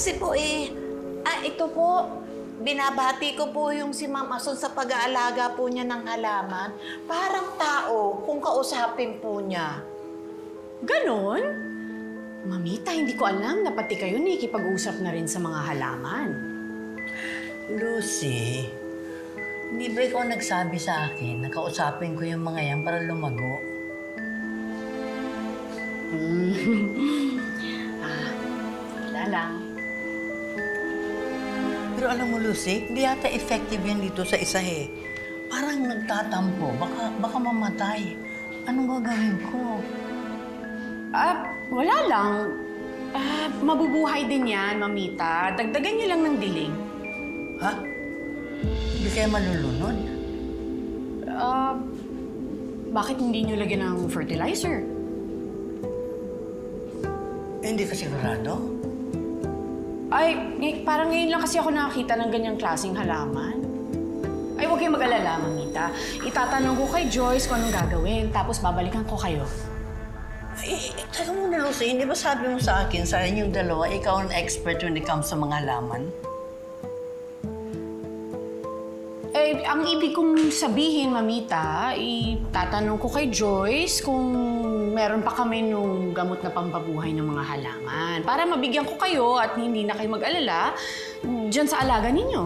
kasi po ito po, binabati ko po yung si Ma'am Ason sa pag-aalaga po niya ng halaman. Parang tao kung kausapin po niya. Ganon? Mamita, hindi ko alam na pati kayo nakikipag-usap na rin sa mga halaman. Lucy, hindi ba ikaw nagsabi sa akin na kausapin ko yung mga yan para lumago? Wala lang. Pero alam mo, Lucy, hindi yata effective yan dito sa isa eh. Parang nagtatampo, baka mamatay. Anong gagawin ko? Wala lang. Mabubuhay din yan, Mamita. Dagdagan niyo lang ng dilig. Ha? Hindi kaya malulunod? Bakit hindi niyo lagyan ng fertilizer? Hindi ka sigurado? Parang ngayon lang kasi ako nakakita ng ganyang klaseng halaman. Huwag kayong mag-alala, Mamita. Itatanong ko kay Joyce kung anong gagawin, tapos babalikan ko kayo. Teka muna, Lucy, hindi ba sabi mo sa akin, sa inyong dalawa, ikaw ang expert when it comes sa mga halaman? Ang ibig kong sabihin, Mamita, itatanong ko kay Joyce kung meron pa kami nung gamot na pampabuhay ng mga halaman. Para mabigyan ko kayo at hindi na kayo mag-alala dyan sa alaga ninyo.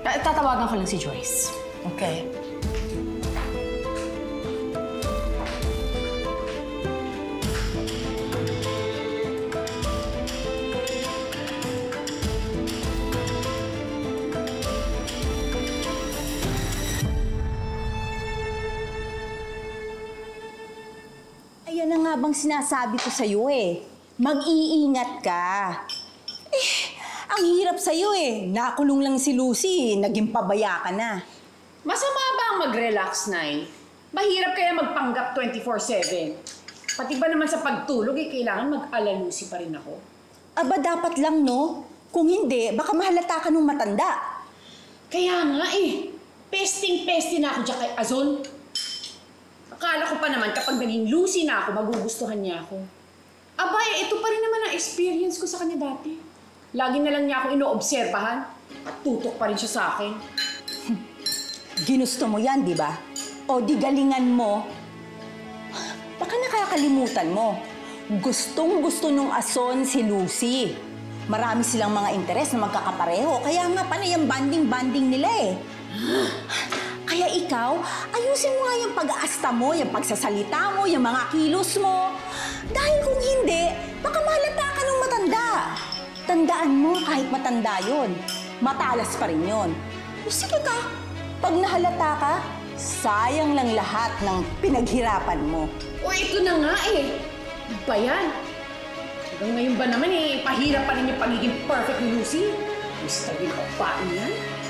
Tatawagan ko lang si Joyce. Okay. Ayan na nga bang sinasabi ko sa'yo eh. Mag-iingat ka. Ang hirap sa'yo eh. Nakulong lang si Lucy, naging pabaya ka na. Masama ba ang mag-relax, Nay? Mahirap kaya magpanggap 24/7. Pati ba naman sa pagtulog, kailangan mag-alalusi pa rin ako? Aba, dapat lang, no? Kung hindi, baka mahalata ka nung matanda. Kaya nga pesting-peste na ako dyan kay Azon. Akala ko pa naman kapag naging Lucy na ako, magugustuhan niya ako. Aba, ito pa rin naman ang experience ko sa kanya dati. Lagi na lang niya ako inoobserbahan at tutok pa rin siya sa akin. Ginusto mo yan, di ba? O di galingan mo. Baka nakakalimutan mo. Gustong-gusto nung Ason si Lucy. Marami silang mga interes na magkakapareho. Kaya nga panay ang banding-banding nila eh. Kaya ikaw, ayusin mo nga yung pag-aasta mo, yung pagsasalita mo, yung mga kilos mo. Dahil kung hindi, baka mahalata ka nung matanda. Tandaan mo, kahit matanda yon, matalas pa rin yon. O sige ka, pag nahalata ka, sayang lang lahat ng pinaghirapan mo. O ito na nga Ano ba yan? Hanggang ngayon ba naman pahirap pa rin yung pagiging perfect ni Lucy? Gusto rin ka pa yan?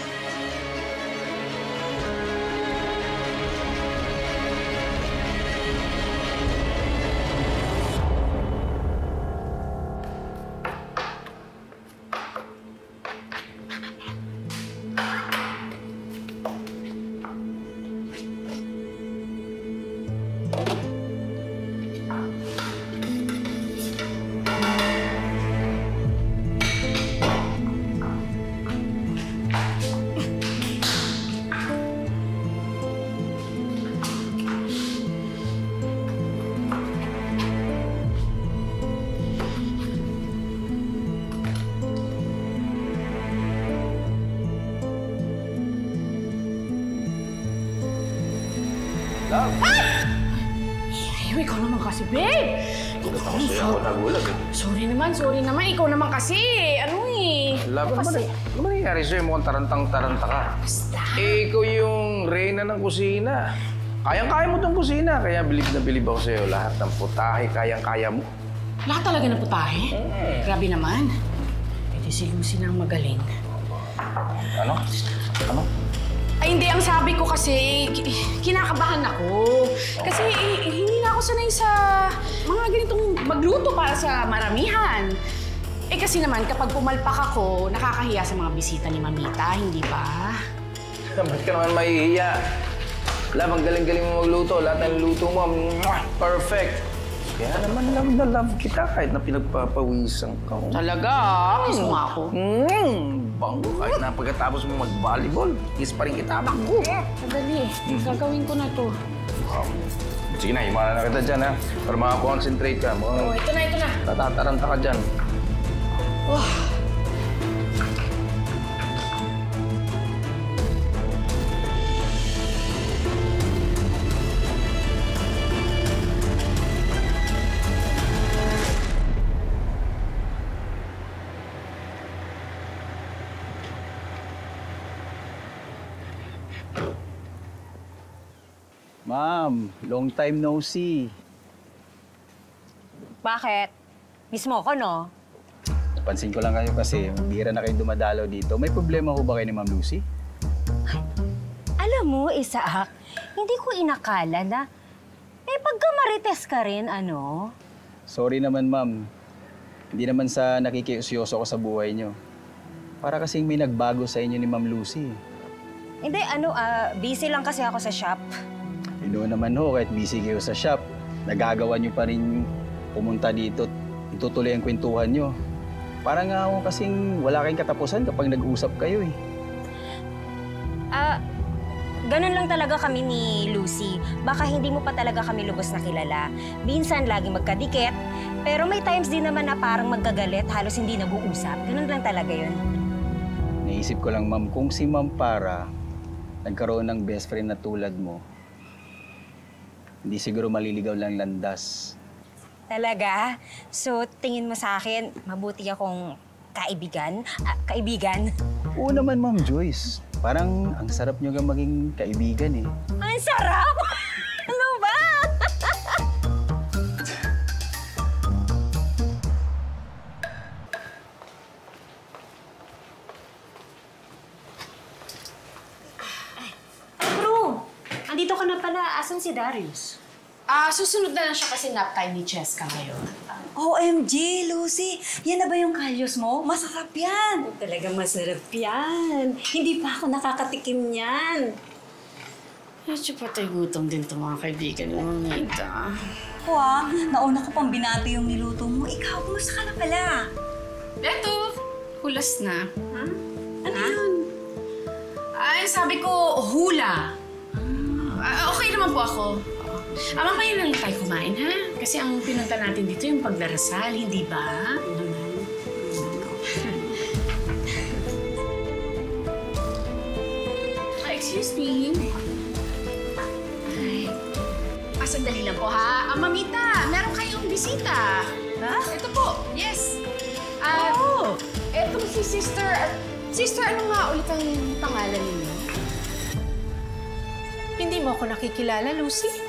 Love! Ay, ikaw naman kasi, babe! Kasi ako nagulag eh. Sorry naman. Ikaw naman kasi. Love, ano nangyayari sa'yo? Mukhang tarantang-taranta ka. Basta. Ikaw yung reyna ng kusina. Kayang-kaya mo tong kusina. Kaya bilib na bilib ako sa'yo. Lahat ng putahe, kayang-kaya mo. Lahat talaga ng putahe? Grabe naman. Pwede si Lucy nang magaling. Ano? Ay, hindi. Ang sabi ko kasi, kinakabahan ako. Kasi hindi na ako sanay sa mga ganitong magluto para sa maramihan. Kasi naman, kapag pumalpak ako, nakakahiya sa mga bisita ni Mamita, hindi ba? Ba't ka naman mahihiya? Love, ang galing-galing mo magluto. Lahat ng luto mo, perfect. Kaya naman love na love kita kahit na pinagpapawisan ka. Talaga? Kiss mo ako. Bango kahit na pagkatapos mo mag-volleyball. Kiss pa rin kita. Bango. Madali. Gagawin ko na to. Sige na, himala na kita dyan ha. Para makakonsentrate ka. Oh, ito na. Tatataranta ka dyan. Ma'am, long time no see. Bakit? Mismo ko, no? Napansin ko lang kayo kasi bihira na kayo dumadalaw dito. May problema ho ba kayo ni Ma'am Lucy? Alam mo, Isaac, hindi ko inakala na may pagkamarites ka rin, ano? Sorry naman, ma'am. Hindi naman sa nakikiusyoso ko sa buhay niyo. Para kasing may nagbago sa inyo ni Ma'am Lucy. Hindi, busy lang kasi ako sa shop. Ino naman ho, kahit busy kayo sa shop, nagagawa niyo pa rin pumunta dito at itutuloy ang kwentuhan niyo. Parang nga ho kasing wala kayong katapusan kapag nag-usap kayo eh. Ganun lang talaga kami ni Lucy. Baka hindi mo pa talaga kami lubos na kilala. Minsan, laging magkadikit. Pero may times din naman na parang magkagalit, halos hindi nag-uusap. Ganun lang talaga yun. Naisip ko lang, ma'am, kung si Ma'am Para nagkaroon ng best friend na tulad mo, hindi siguro maliligaw lang landas. Talaga? So, tingin mo sa akin, mabuti akong kaibigan? Kaibigan? Oo naman, Ma'am Joyce. Parang ang sarap niyo nga maging kaibigan eh. Ang sarap! Ano ba? Bro, andito ka na pala. Asan si Darius? Susunod na lang siya kasi nap time ni Cheska ngayon. OMG, Lucy! Yan na ba yung kalyos mo? Masarap yan! Talagang masarap yan. Hindi pa ako nakakatikim niyan. Medyo patay gutom din itong mga kaibigan mo, Nita. Ako nauna ko pang binati yung niluto mo. Ikaw, kumusta ka na pala? Eto, hulas na. Ano yun? Ay, sabi ko, hula. Okay naman po ako. Mamaya lang tayo kumain, ha? Kasi ang pinunta natin dito yung pagdarasal, hindi ba? Excuse me. Ay, sandali lang po, ha? Mamita, meron kayong bisita. Ha? Ito po, yes. Etong si Sister... Sister, ano nga ulit ang pangalan ninyo? Hindi mo ako nakikilala, Lucy?